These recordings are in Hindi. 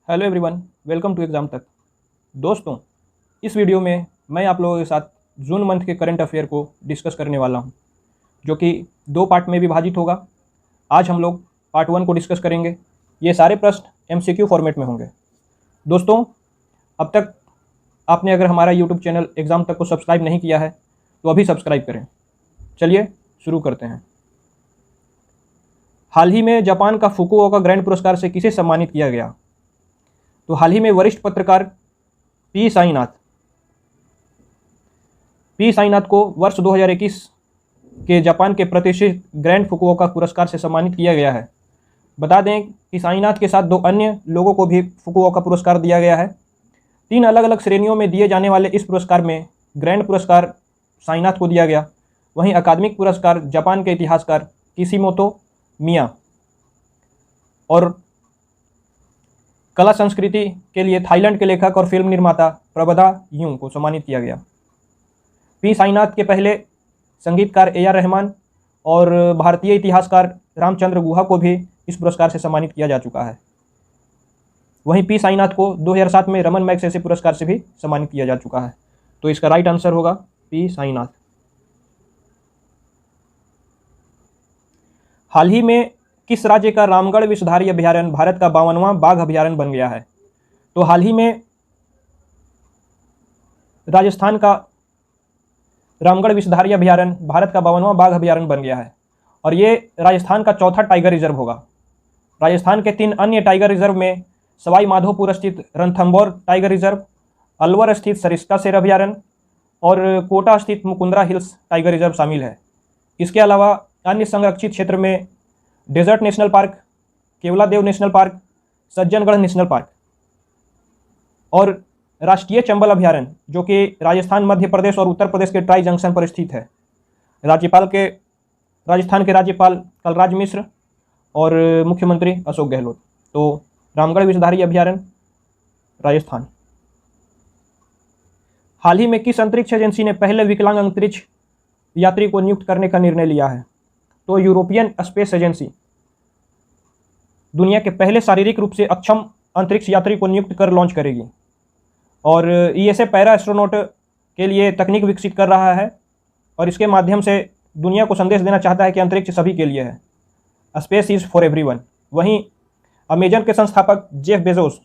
Hello everyone, welcome to exam Tak. दोस्तों, इस वीडियो में मैं आप लोगों के साथ जून मंथ के करंट अफेयर को डिस्कस करने वाला हूं, जो कि दो पार्ट में विभाजित होगा। आज हम लोग पार्ट 1 को डिस्कस करेंगे। ये सारे प्रश्न एमसीक्यू फॉर्मेट में होंगे। दोस्तों, अब तक आपने अगर हमारा यूट्यूब चैनल एग्ज़ाम तक को सब्सक्राइब नहीं किया है तो अभी सब्सक्राइब करें। चलिए शुरू करते हैं। हाल ही में जापान का फुकुओका ग्रैंड पुरस्कार से किसे सम्मानित किया गया? तो हाल ही में वरिष्ठ पत्रकार पी साईनाथ को वर्ष 2021 के जापान के प्रतिष्ठित ग्रैंड फुकुओका पुरस्कार से सम्मानित किया गया है। बता दें कि साईनाथ के साथ दो अन्य लोगों को भी फुकुओका पुरस्कार दिया गया है। 3 अलग अलग श्रेणियों में दिए जाने वाले इस पुरस्कार में ग्रैंड पुरस्कार साईनाथ को दिया गया। वहीं अकादमिक पुरस्कार जापान के इतिहासकार किशिमोतो मिया और कला संस्कृति के लिए थाईलैंड के लेखक और फिल्म निर्माता प्रबधा यूं को सम्मानित किया गया। पी साईनाथ के पहले संगीतकार ए आर रहमान और भारतीय इतिहासकार रामचंद्र गुहा को भी इस पुरस्कार से सम्मानित किया जा चुका है। वहीं पी साईनाथ को 2007 में रमन मैग्सेसे पुरस्कार से भी सम्मानित किया जा चुका है। तो इसका राइट आंसर होगा पी साईनाथ। हाल ही में किस राज्य का रामगढ़ विषधारी अभयारण्य भारत का 52वां बाघ अभयारण्य बन गया है? तो हाल ही में राजस्थान का रामगढ़ विषधारी अभयारण्य भारत का 52वां बाघ अभयारण्य बन गया है और ये राजस्थान का चौथा टाइगर रिजर्व होगा। राजस्थान के 3 अन्य टाइगर रिजर्व में सवाई माधोपुर स्थित रणथंभौर टाइगर रिजर्व, अलवर स्थित सरिस्का शेर अभयारण्य और कोटा स्थित मुकुंदरा हिल्स टाइगर रिजर्व शामिल है। इसके अलावा अन्य संरक्षित क्षेत्र में desert national park, Keoladeo national park, Sajjangarh national park और राष्ट्रीय चंबल अभयारण्य, जो कि राजस्थान, मध्य प्रदेश और उत्तर प्रदेश के ट्राई जंक्शन पर स्थित है। राजस्थान के राज्यपाल कलराज मिश्र और मुख्यमंत्री अशोक गहलोत। तो रामगढ़ विषधारी अभयारण्य राजस्थान। हाल ही में किस अंतरिक्ष एजेंसी ने पहले विकलांग अंतरिक्ष यात्री को नियुक्त करने का निर्णय लिया है? तो यूरोपियन स्पेस एजेंसी दुनिया के पहले शारीरिक रूप से अक्षम अंतरिक्ष यात्री को नियुक्त कर लॉन्च करेगी और ईएसए पैरा एस्ट्रोनॉट के लिए तकनीक विकसित कर रहा है और इसके माध्यम से दुनिया को संदेश देना चाहता है कि अंतरिक्ष सभी के लिए है। Space is for everyone. वहीं अमेजन के संस्थापक जेफ बेजोस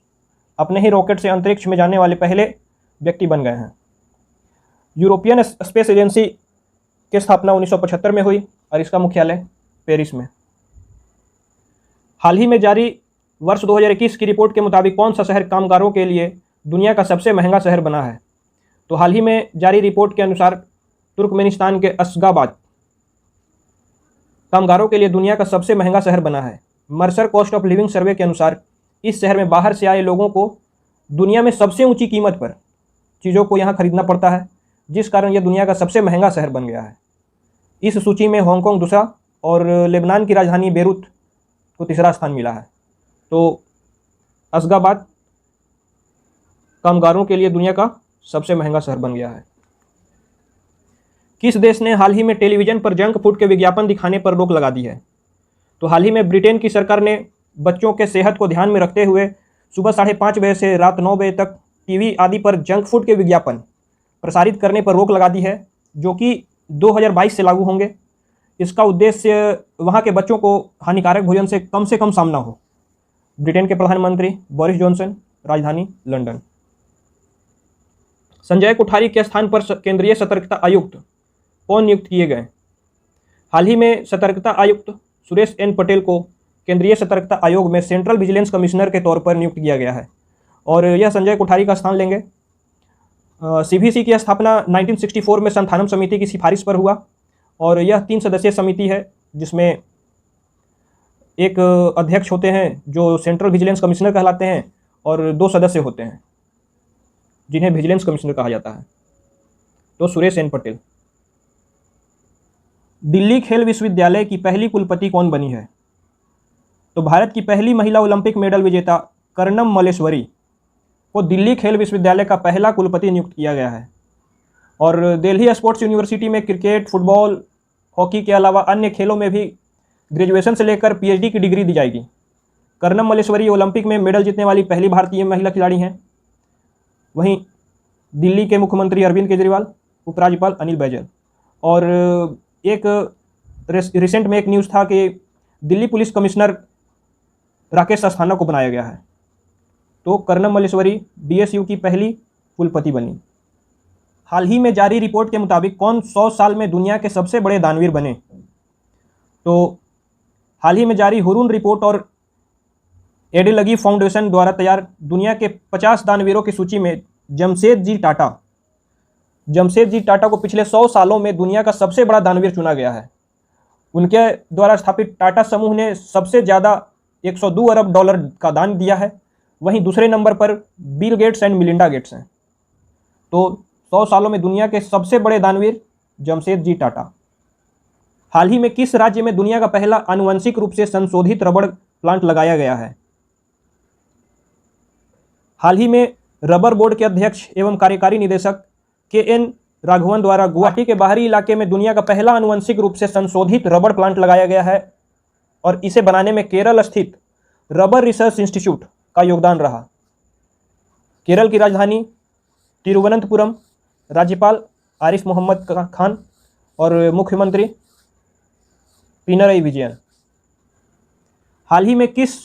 अपने ही रॉकेट से अंतरिक्ष में जाने वाले पहले व्यक्ति बन गए हैं। यूरोपियन स्पेस एजेंसी की स्थापना 1975 में हुई और इसका मुख्यालय पेरिस में। हाल ही में जारी वर्ष 2021 की रिपोर्ट के मुताबिक कौन सा शहर कामगारों के लिए दुनिया का सबसे महंगा शहर बना है? तो हाल ही में जारी रिपोर्ट के अनुसार तुर्कमेनिस्तान के अशगाबाद कामगारों के लिए दुनिया का सबसे महंगा शहर बना है। मर्सर कॉस्ट ऑफ लिविंग सर्वे के अनुसार इस शहर में बाहर से आए लोगों को दुनिया में सबसे ऊंची कीमत पर चीज़ों को यहाँ खरीदना पड़ता है, जिस कारण यह दुनिया का सबसे महंगा शहर बन गया है। इस सूची में हांगकांग दूसरा और लेबनान की राजधानी बेरूत को तीसरा स्थान मिला है। तो अशगाबाद कामगारों के लिए दुनिया का सबसे महंगा शहर बन गया है। किस देश ने हाल ही में टेलीविज़न पर जंक फूड के विज्ञापन दिखाने पर रोक लगा दी है? तो हाल ही में ब्रिटेन की सरकार ने बच्चों के सेहत को ध्यान में रखते हुए सुबह 5:30 बजे से रात 9 बजे तक टीवी आदि पर जंक फूड के विज्ञापन प्रसारित करने पर रोक लगा दी है, जो कि 2022 से लागू होंगे। इसका उद्देश्य वहाँ के बच्चों को हानिकारक भोजन से कम सामना हो। ब्रिटेन के प्रधानमंत्री बोरिस जॉनसन, राजधानी लंदन। संजय कोठारी के स्थान पर केंद्रीय सतर्कता आयुक्त कौन नियुक्त किए गए? हाल ही में सतर्कता आयुक्त सुरेश एन पटेल को केंद्रीय सतर्कता आयोग में सेंट्रल विजिलेंस कमिश्नर के तौर पर नियुक्त किया गया है और यह संजय कोठारी का स्थान लेंगे। सीवीसी की स्थापना 1964 में संथानम समिति की सिफारिश पर हुआ और यह 3 सदस्यीय समिति है, जिसमें एक अध्यक्ष होते हैं जो सेंट्रल विजिलेंस कमिश्नर कहलाते हैं और 2 सदस्य होते हैं जिन्हें विजिलेंस कमिश्नर कहा जाता है। तो सुरेश एन पटेल। दिल्ली खेल विश्वविद्यालय की पहली कुलपति कौन बनी है? तो भारत की पहली महिला ओलंपिक मेडल विजेता कर्णम मल्लेश्वरी को दिल्ली खेल विश्वविद्यालय का पहला कुलपति नियुक्त किया गया है और दिल्ली स्पोर्ट्स यूनिवर्सिटी में क्रिकेट, फुटबॉल, हॉकी के अलावा अन्य खेलों में भी ग्रेजुएशन से लेकर पीएचडी की डिग्री दी जाएगी। कर्नम मल्लेश्वरी ओलंपिक में मेडल जीतने वाली पहली भारतीय महिला खिलाड़ी हैं। वहीं दिल्ली के मुख्यमंत्री अरविंद केजरीवाल, उपराज्यपाल अनिल बैजल। और एक रिसेंट में एक न्यूज़ था कि दिल्ली पुलिस कमिश्नर राकेश अस्थाना को बनाया गया है। तो कर्नम मल्लेश्वरी DSU की पहली कुलपति बनी। हाल ही में जारी रिपोर्ट के मुताबिक कौन 100 साल में दुनिया के सबसे बड़े दानवीर बने? तो हाल ही में जारी हुरून रिपोर्ट और एडेलगी फाउंडेशन द्वारा तैयार दुनिया के 50 दानवीरों की सूची में जमशेदजी टाटा को पिछले 100 सालों में दुनिया का सबसे बड़ा दानवीर चुना गया है। उनके द्वारा स्थापित टाटा समूह ने सबसे ज़्यादा $102 अरब का दान दिया है। वहीं दूसरे नंबर पर Bill Gates and Melinda Gates हैं। तो 100 सालों में दुनिया के सबसे बड़े दानवीर जमशेदजी टाटा। हाल ही में किस राज्य में दुनिया का पहला आनुवंशिक रूप से संशोधित रबड़ प्लांट लगाया गया है? हाल ही में रबर बोर्ड के अध्यक्ष एवं कार्यकारी निदेशक KN राघवन द्वारा गुवाहाटी के बाहरी इलाके में दुनिया का पहला आनुवंशिक रूप से संशोधित रबड़ प्लांट लगाया गया है और इसे बनाने में केरल स्थित रबर रिसर्च इंस्टीट्यूट का योगदान रहा। केरल की राजधानी तिरुवनंतपुरम, राज्यपाल आरिफ मोहम्मद खान और मुख्यमंत्री पिनरई विजयन। हाल ही में किस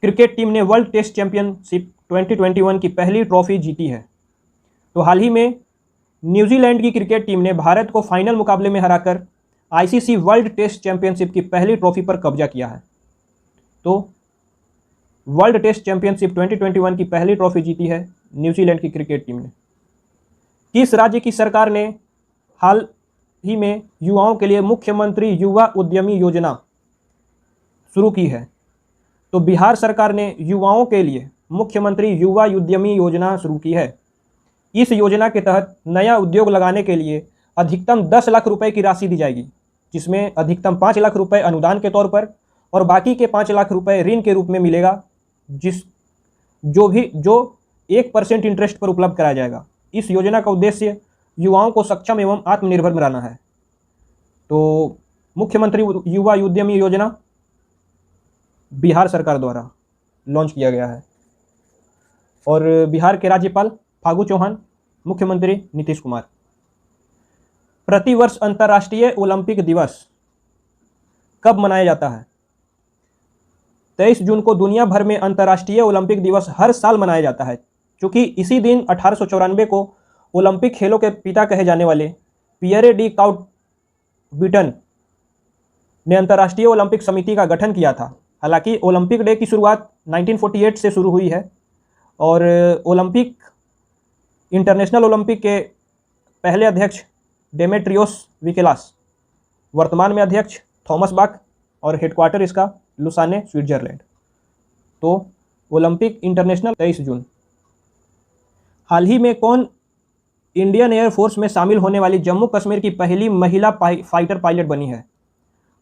क्रिकेट टीम ने वर्ल्ड टेस्ट चैंपियनशिप 2021 की पहली ट्रॉफी जीती है? तो हाल ही में न्यूजीलैंड की क्रिकेट टीम ने भारत को फाइनल मुकाबले में हराकर ICC वर्ल्ड टेस्ट चैंपियनशिप की पहली ट्रॉफी पर कब्जा किया है। तो वर्ल्ड टेस्ट चैंपियनशिप 2021 की पहली ट्रॉफी जीती है न्यूजीलैंड की क्रिकेट टीम ने। किस राज्य की सरकार ने हाल ही में युवाओं के लिए मुख्यमंत्री युवा उद्यमी योजना शुरू की है? तो बिहार सरकार ने युवाओं के लिए मुख्यमंत्री युवा उद्यमी योजना शुरू की है। इस योजना के तहत नया उद्योग लगाने के लिए अधिकतम 10 लाख रुपए की राशि दी जाएगी, जिसमें अधिकतम 5 लाख रुपए अनुदान के तौर पर और बाकी के 5 लाख रुपए ऋण के रूप में मिलेगा, जो 1% इंटरेस्ट पर उपलब्ध कराया जाएगा। इस योजना का उद्देश्य युवाओं को सक्षम एवं आत्मनिर्भर बनाना है। तो मुख्यमंत्री युवा उद्यमी योजना बिहार सरकार द्वारा लॉन्च किया गया है। और बिहार के राज्यपाल फागू चौहान, मुख्यमंत्री नीतीश कुमार। प्रतिवर्ष अंतर्राष्ट्रीय ओलंपिक दिवस कब मनाया जाता है? 23 जून को दुनिया भर में अंतर्राष्ट्रीय ओलंपिक दिवस हर साल मनाया जाता है, क्योंकि इसी दिन 1894 को ओलंपिक खेलों के पिता कहे जाने वाले पियरे डी काउटबिटन ने अंतर्राष्ट्रीय ओलंपिक समिति का गठन किया था। हालांकि ओलंपिक डे की शुरुआत 1948 से शुरू हुई है और इंटरनेशनल ओलंपिक के पहले अध्यक्ष डेमेट्रियोस विकेलास, वर्तमान में अध्यक्ष थॉमस बाक और हेडक्वार्टर इसका लुसाने, स्विट्जरलैंड। तो ओलंपिक इंटरनेशनल 23 जून। हाल ही में कौन इंडियन एयरफोर्स में शामिल होने वाली जम्मू कश्मीर की पहली महिला फाइटर पायलट बनी है?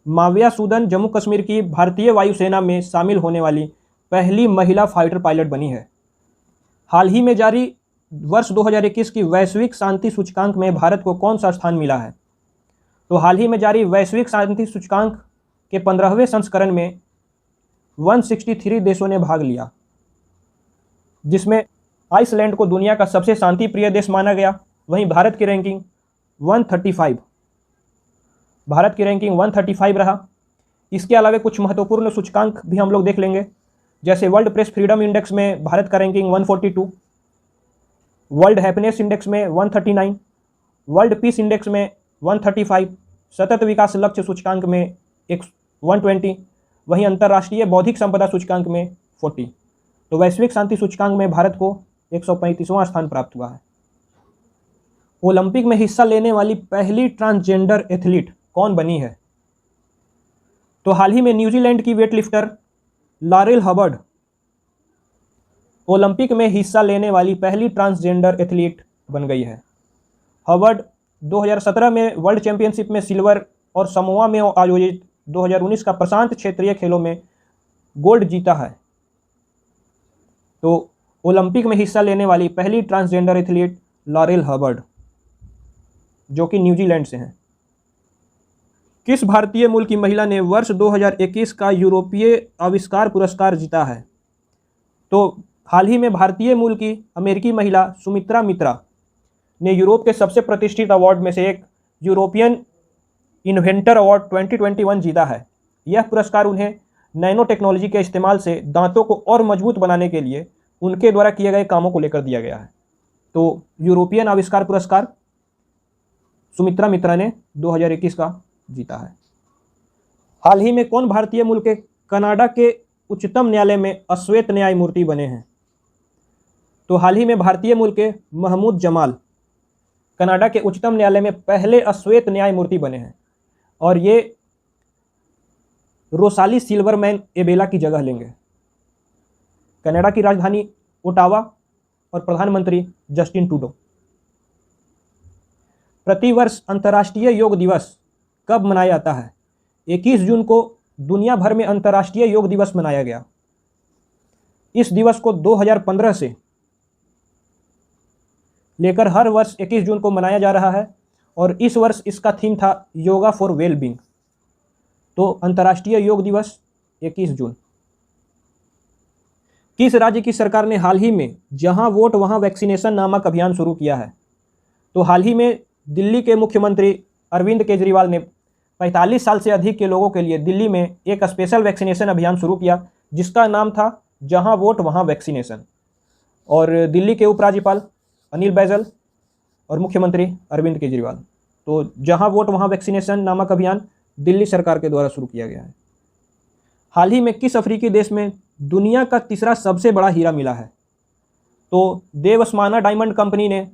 माविया सूदन जम्मू कश्मीर की भारतीय वायुसेना में शामिल होने वाली पहली महिला फाइटर पायलट बनी है। हाल ही में जारी वर्ष 2021 की वैश्विक शांति सूचकांक में भारत को कौन सा स्थान मिला है? तो हाल ही में जारी वैश्विक शांति सूचकांक के 15वें संस्करण में 163 देशों ने भाग लिया, जिसमें आइसलैंड को दुनिया का सबसे शांति प्रिय देश माना गया। वहीं भारत की रैंकिंग 135 रहा। इसके अलावा कुछ महत्वपूर्ण सूचकांक भी हम लोग देख लेंगे, जैसे वर्ल्ड प्रेस फ्रीडम इंडेक्स में भारत का रैंकिंग 142, वर्ल्ड हैप्पीनेस इंडेक्स में 139, वर्ल्ड पीस इंडेक्स में 135, सतत विकास लक्ष्य सूचकांक में 120, वहीं अंतर्राष्ट्रीय बौद्धिक संपदा सूचकांक में 40। तो वैश्विक शांति सूचकांक में भारत को 135वां स्थान प्राप्त हुआ है। ओलंपिक में हिस्सा लेने वाली पहली ट्रांसजेंडर एथलीट कौन बनी है? तो हाल ही में न्यूजीलैंड की वेटलिफ्टर लॉरेल हबर्ड ओलंपिक में हिस्सा लेने वाली पहली ट्रांसजेंडर एथलीट बन गई है। हबर्ड 2017 में वर्ल्ड चैंपियनशिप में सिल्वर और समोआ में आयोजित 2019 का प्रशांत क्षेत्रीय खेलों में गोल्ड जीता है। तो ओलंपिक में हिस्सा लेने वाली पहली ट्रांसजेंडर एथलीट लॉरेल हबर्ड, जो कि न्यूजीलैंड से हैं। किस भारतीय मूल की महिला ने वर्ष 2021 का यूरोपीय आविष्कार पुरस्कार जीता है? तो हाल ही में भारतीय मूल की अमेरिकी महिला सुमित्रा मित्रा ने यूरोप के सबसे प्रतिष्ठित अवार्ड में से एक यूरोपियन इन्वेंटर अवार्ड 2021 जीता है। यह पुरस्कार उन्हें नैनो टेक्नोलॉजी के इस्तेमाल से दांतों को और मजबूत बनाने के लिए उनके द्वारा किए गए कामों को लेकर दिया गया है। तो यूरोपियन आविष्कार पुरस्कार सुमित्रा मित्रा ने 2021 का जीता है। हाल ही में कौन भारतीय मूल के कनाडा के उच्चतम न्यायालय में अश्वेत न्यायमूर्ति बने हैं? तो हाल ही में भारतीय मूल के महमूद जमाल कनाडा के उच्चतम न्यायालय में पहले अश्वेत न्यायमूर्ति बने हैं और ये रोसाली सिल्वरमैन एबेला की जगह लेंगे। कनाडा की राजधानी ओटावा और प्रधानमंत्री जस्टिन ट्रूडो। प्रतिवर्ष अंतर्राष्ट्रीय योग दिवस कब मनाया जाता है? 21 जून को दुनिया भर में अंतर्राष्ट्रीय योग दिवस मनाया गया। इस दिवस को 2015 से लेकर हर वर्ष 21 जून को मनाया जा रहा है और इस वर्ष इसका थीम था योगा फॉर वेल बीइंग। तो अंतर्राष्ट्रीय योग दिवस 21 जून। किस राज्य की सरकार ने हाल ही में जहां वोट वहां वैक्सीनेशन नामक अभियान शुरू किया है? तो हाल ही में दिल्ली के मुख्यमंत्री अरविंद केजरीवाल ने 45 साल से अधिक के लोगों के लिए दिल्ली में एक स्पेशल वैक्सीनेशन अभियान शुरू किया जिसका नाम था जहां वोट वहां वैक्सीनेशन। और दिल्ली के उपराज्यपाल अनिल बैजल और मुख्यमंत्री अरविंद केजरीवाल। तो जहां वोट वहां वैक्सीनेशन नामक अभियान दिल्ली सरकार के द्वारा शुरू किया गया है। हाल ही में किस अफ्रीकी देश में दुनिया का तीसरा सबसे बड़ा हीरा मिला है? तो देवस्माना डायमंड कंपनी ने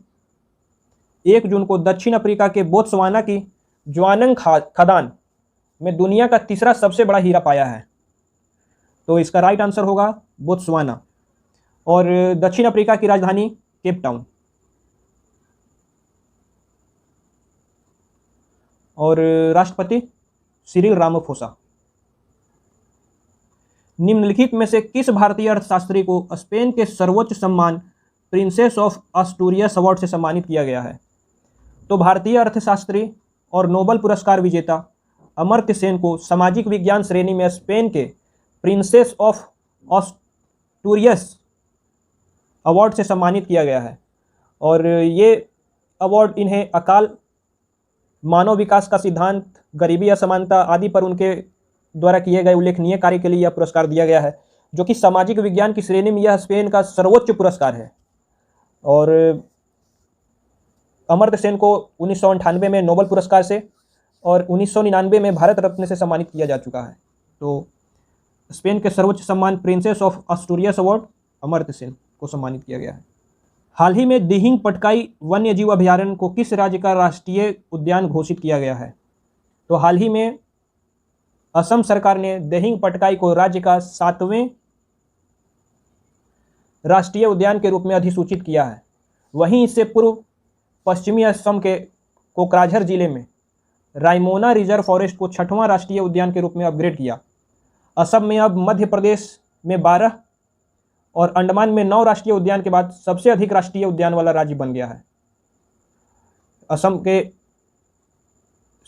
1 जून को दक्षिण अफ्रीका के बोत्सवाना की ज्वानंग खदान में दुनिया का तीसरा सबसे बड़ा हीरा पाया है। तो इसका राइट आंसर होगा बोत्सवाना और दक्षिण अफ्रीका की राजधानी केप टाउन। और राष्ट्रपति सिरिल रामाफोसा। निम्नलिखित में से किस भारतीय अर्थशास्त्री को स्पेन के सर्वोच्च सम्मान प्रिंसेस ऑफ एस्टूरियस अवार्ड से सम्मानित किया गया है? तो भारतीय अर्थशास्त्री और नोबेल पुरस्कार विजेता अमर्त्य सेन को सामाजिक विज्ञान श्रेणी में स्पेन के प्रिंसेस ऑफ एस्टूरियस अवार्ड से सम्मानित किया गया है और ये अवार्ड इन्हें अकाल, मानव विकास का सिद्धांत, गरीबी असमानता आदि पर उनके द्वारा किए गए उल्लेखनीय कार्य के लिए यह पुरस्कार दिया गया है, जो कि सामाजिक विज्ञान की श्रेणी में यह स्पेन का सर्वोच्च पुरस्कार है। और अमर्त्य सेन को 1998 में नोबेल पुरस्कार से और 1999 में भारत रत्न से सम्मानित किया जा चुका है। तो स्पेन के सर्वोच्च सम्मान Princess of Asturias Award Amartya Sen को सम्मानित किया गया है। हाल ही में दिहिंग पटकाई वन्य जीव अभयारण्य को किस राज्य का राष्ट्रीय उद्यान घोषित किया गया है? तो हाल ही में असम सरकार ने दिहिंग पटकाई को राज्य का 7वें राष्ट्रीय उद्यान के रूप में अधिसूचित किया है। वहीं इससे पूर्व पश्चिमी असम के कोकराझार जिले में रायमोना रिजर्व फॉरेस्ट को 6वां राष्ट्रीय उद्यान के रूप में अपग्रेड किया। असम में अब मध्य प्रदेश में 12 और अंडमान में 9 राष्ट्रीय उद्यान के बाद सबसे अधिक राष्ट्रीय उद्यान वाला राज्य बन गया है। असम के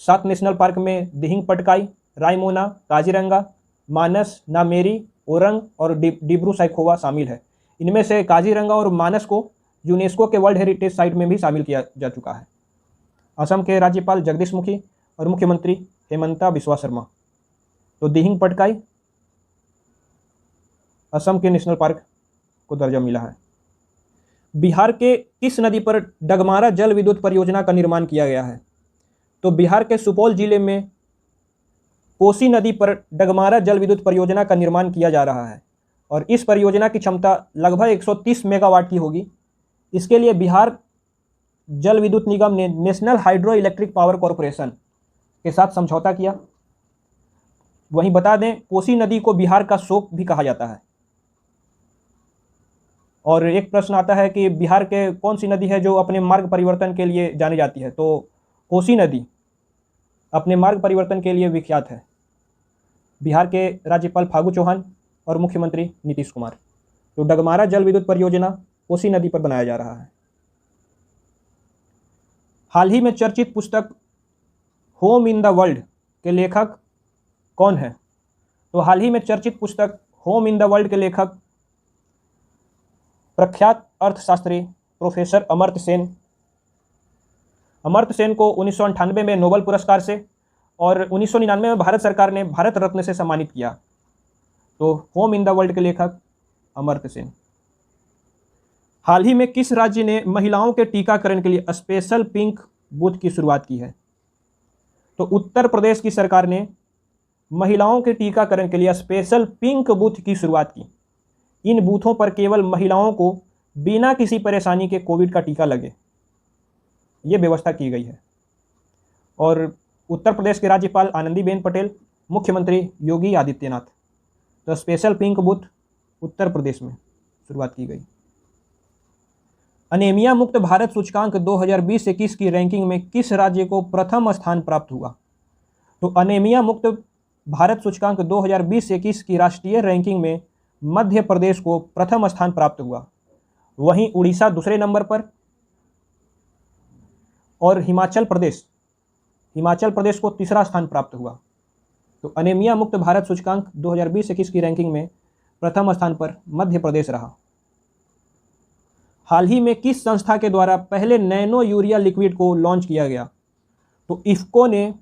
7 नेशनल पार्क में दिहिंग पटकाई, रायमोना, काजीरंगा, मानस, नामेरी, ओरंग और डिब्रू सैखोवा शामिल है। इनमें से काजीरंगा और मानस को यूनेस्को के वर्ल्ड हेरिटेज साइट में भी शामिल किया जा चुका है। असम के राज्यपाल जगदीश मुखी और मुख्यमंत्री हेमंता बिस्वा शर्मा। तो दिहिंग पटकाई असम के नेशनल पार्क को दर्जा मिला है। बिहार के किस नदी पर डगमारा जल विद्युत परियोजना का निर्माण किया गया है? तो बिहार के सुपौल जिले में कोसी नदी पर डगमारा जल विद्युत परियोजना का निर्माण किया जा रहा है और इस परियोजना की क्षमता लगभग 130 मेगावाट की होगी। इसके लिए बिहार जल विद्युत निगम ने national hydro electric power corporation के साथ समझौता किया। वहीं बता दें, कोसी नदी को बिहार का शोक भी कहा जाता है। और एक प्रश्न आता है कि बिहार के कौन सी नदी है जो अपने मार्ग परिवर्तन के लिए जानी जाती है? तो कोसी नदी अपने मार्ग परिवर्तन के लिए विख्यात है। बिहार के राज्यपाल फागू चौहान और मुख्यमंत्री नीतीश कुमार। तो डगमारा जल विद्युत परियोजना कोसी नदी पर बनाया जा रहा है। हाल ही में चर्चित पुस्तक होम इन द वर्ल्ड के लेखक कौन है? तो हाल ही में चर्चित पुस्तक होम इन द वर्ल्ड के लेखक प्रख्यात अर्थशास्त्री प्रोफेसर अमर्त्य सेन। अमर्त्य सेन को 1998 में नोबेल पुरस्कार से और 1999 में भारत सरकार ने भारत रत्न से सम्मानित किया। तो होम इन द वर्ल्ड के लेखक अमर्त्य सेन। हाल ही में किस राज्य ने महिलाओं के टीकाकरण के लिए स्पेशल पिंक बूथ की शुरुआत की है? तो उत्तर प्रदेश की सरकार ने महिलाओं के टीकाकरण के लिए स्पेशल पिंक बूथ की शुरुआत की। इन बूथों पर केवल महिलाओं को बिना किसी परेशानी के कोविड का टीका लगे, ये व्यवस्था की गई है। और उत्तर प्रदेश के राज्यपाल आनंदीबेन पटेल, मुख्यमंत्री योगी आदित्यनाथ। तो special pink booth Uttar Pradesh में शुरुआत की गई। अनीमिया मुक्त भारत सूचकांक 2020-21 की रैंकिंग में किस राज्य को प्रथम स्थान प्राप्त हुआ? तो अनीमिया मुक्त भारत सूचकांक 2020-21 की राष्ट्रीय रैंकिंग में मध्य प्रदेश को प्रथम स्थान प्राप्त हुआ। वहीं उड़ीसा दूसरे नंबर पर और हिमाचल प्रदेश को तीसरा स्थान प्राप्त हुआ। तो अनीमिया मुक्त भारत सूचकांक 2020-21 की रैंकिंग में प्रथम स्थान पर मध्य प्रदेश रहा। हाल ही में किस संस्था के द्वारा पहले नैनो यूरिया लिक्विड को लॉन्च किया गया? तो इफ्को ने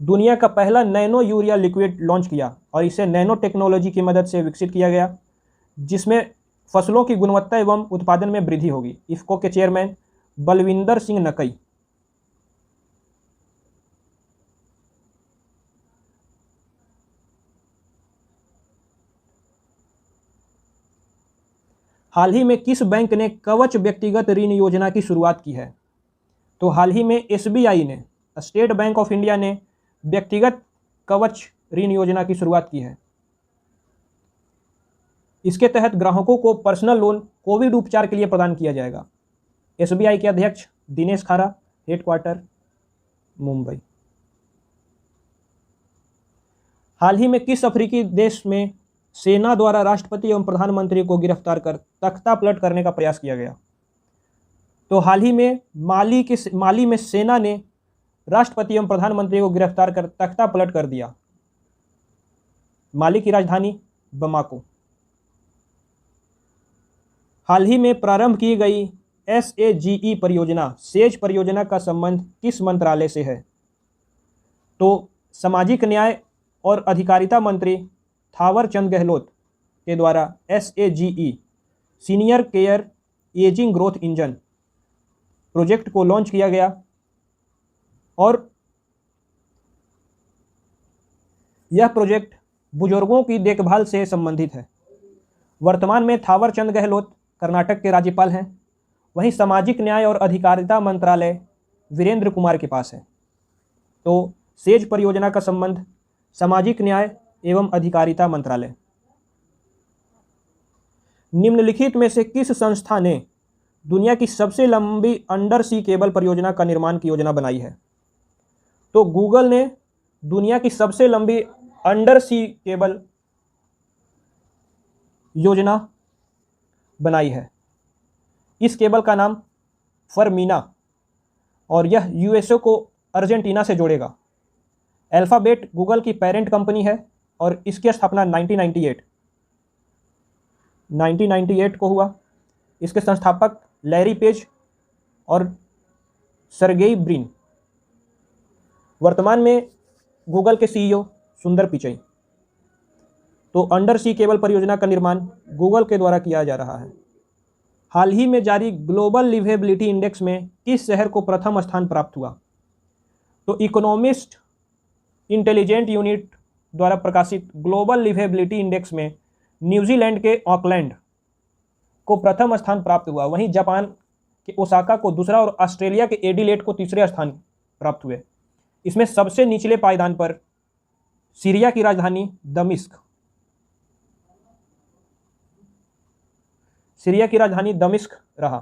दुनिया का पहला नैनो यूरिया लिक्विड लॉन्च किया और इसे नैनो टेक्नोलॉजी की मदद से विकसित किया गया, जिसमें फसलों की गुणवत्ता एवं उत्पादन में वृद्धि होगी। इफ्को के चेयरमैन बलविंदर सिंह नकई। हाल ही में किस बैंक ने कवच व्यक्तिगत ऋण योजना की शुरुआत की है? तो हाल ही में एसबीआई ने, स्टेट बैंक ऑफ इंडिया ने व्यक्तिगत कवच ऋण योजना की शुरुआत की है। इसके तहत ग्राहकों को पर्सनल लोन कोविड उपचार के लिए प्रदान किया जाएगा। एसबीआई के अध्यक्ष दिनेश खारा, हेडक्वार्टर मुंबई। हाल ही में किस अफ्रीकी देश में सेना द्वारा राष्ट्रपति एवं प्रधानमंत्री को गिरफ्तार कर तख्ता पलट करने का प्रयास किया गया? तो हाल ही में माली में सेना ने राष्ट्रपति एवं प्रधानमंत्री को गिरफ्तार कर तख्ता पलट कर दिया। माली की राजधानी बमाको। हाल ही में प्रारंभ की गई SAGE परियोजना, सेज परियोजना का संबंध किस मंत्रालय से है? तो सामाजिक न्याय और अधिकारिता मंत्री थावर चंद गहलोत के द्वारा SAGE, senior care ageing growth engine project को लॉन्च किया गया और यह प्रोजेक्ट बुजुर्गों की देखभाल से संबंधित है। वर्तमान में थावर चंद गहलोत कर्नाटक के राज्यपाल हैं। वहीं सामाजिक न्याय और अधिकारिता मंत्रालय वीरेंद्र कुमार के पास है। तो सेज परियोजना का संबंध सामाजिक न्याय एवं अधिकारिता मंत्रालय। निम्नलिखित में से किस संस्था ने दुनिया की सबसे लंबी अंडर सी केबल परियोजना का निर्माण की योजना बनाई है? तो गूगल ने दुनिया की सबसे लंबी अंडर सी केबल योजना बनाई है। इस केबल का नाम फरमीना और यह यूएसए को अर्जेंटीना से जोड़ेगा। अल्फाबेट गूगल की पेरेंट कंपनी है और इसकी स्थापना 1998 को हुआ। इसके संस्थापक लैरी पेज और सर्गेई ब्रिन। वर्तमान में गूगल के CEO सुंदर पिचई। तो अंडर सी केबल परियोजना का निर्माण गूगल के द्वारा किया जा रहा है। हाल ही में जारी ग्लोबल लिवेबिलिटी इंडेक्स में किस शहर को प्रथम स्थान प्राप्त हुआ? तो इकोनॉमिस्ट इंटेलिजेंट यूनिट द्वारा प्रकाशित ग्लोबल लिवेबिलिटी इंडेक्स में न्यूजीलैंड के ऑकलैंड को प्रथम स्थान प्राप्त हुआ। वहीं जापान के ओसाका को दूसरा और ऑस्ट्रेलिया के एडिलेड को तीसरे स्थान प्राप्त हुए। इसमें सबसे निचले पायदान पर सीरिया की राजधानी दमिश्क रहा।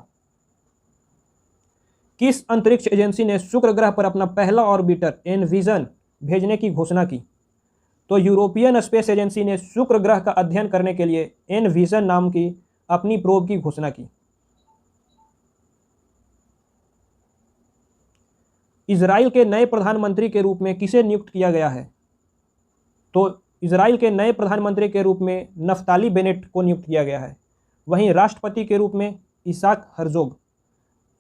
किस अंतरिक्ष एजेंसी ने शुक्र ग्रह पर अपना पहला ऑर्बिटर एनविजन भेजने की घोषणा की? तो यूरोपियन स्पेस एजेंसी ने शुक्र ग्रह का अध्ययन करने के लिए एनविजन नाम की अपनी प्रोब की घोषणा की। इजराइल के नए प्रधानमंत्री के रूप में किसे नियुक्त किया गया है? तो इजराइल के नए प्रधानमंत्री के रूप में नफ्ताली बेनेट को नियुक्त किया गया है। वहीं राष्ट्रपति के रूप में इसाक हर्जोग।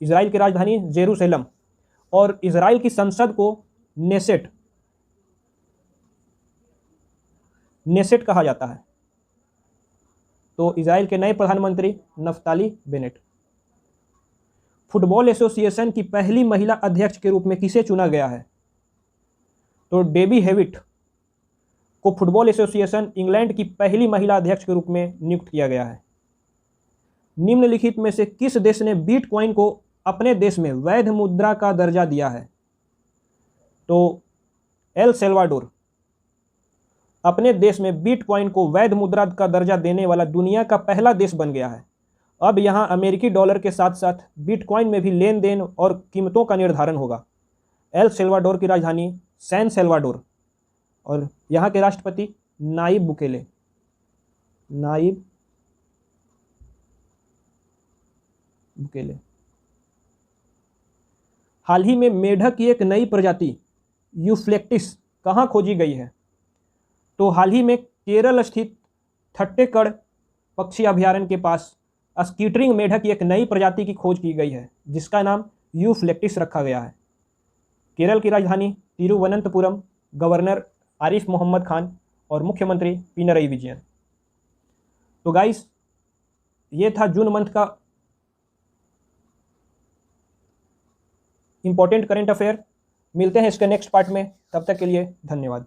इजराइल की राजधानी जेरूसलम। और इजराइल की संसद को नेसेट कहा जाता है। तो इजराइल के नए प्रधानमंत्री नफ्ताली बेनेट। फुटबॉल एसोसिएशन की पहली महिला अध्यक्ष के रूप में किसे चुना गया है? तो डेबी हेविट को फुटबॉल एसोसिएशन इंग्लैंड की पहली महिला अध्यक्ष के रूप में नियुक्त किया गया है। निम्नलिखित में से किस देश ने बिटकॉइन को अपने देश में वैध मुद्रा का दर्जा दिया है? तो एल सल्वाडोर अपने देश में बिटकॉइन को वैध मुद्रा का दर्जा देने वाला दुनिया का पहला देश बन गया है। अब यहां अमेरिकी डॉलर के साथ साथ बिटकॉइन में भी लेन देन और कीमतों का निर्धारण होगा। एल सल्वाडोर की राजधानी सैन सल्वाडोर और यहाँ के राष्ट्रपति नायब बुकेले। हाल ही में मेढक की एक नई प्रजाति यूफ्लेक्टिस कहाँ खोजी गई है? तो हाल ही में केरल स्थित थट्टेकड़ पक्षी अभयारण्य के पास स्कीटरिंग मेढक की एक नई प्रजाति की खोज की गई है, जिसका नाम यूफ्लेक्टिस रखा गया है। केरल की राजधानी तिरुवनंतपुरम। गवर्नर आरिफ मोहम्मद खान और मुख्यमंत्री पिनरई विजयन। तो गाइस, ये था जून मंथ का इंपॉर्टेंट करंट अफेयर। मिलते हैं इसके नेक्स्ट पार्ट में, तब तक के लिए धन्यवाद।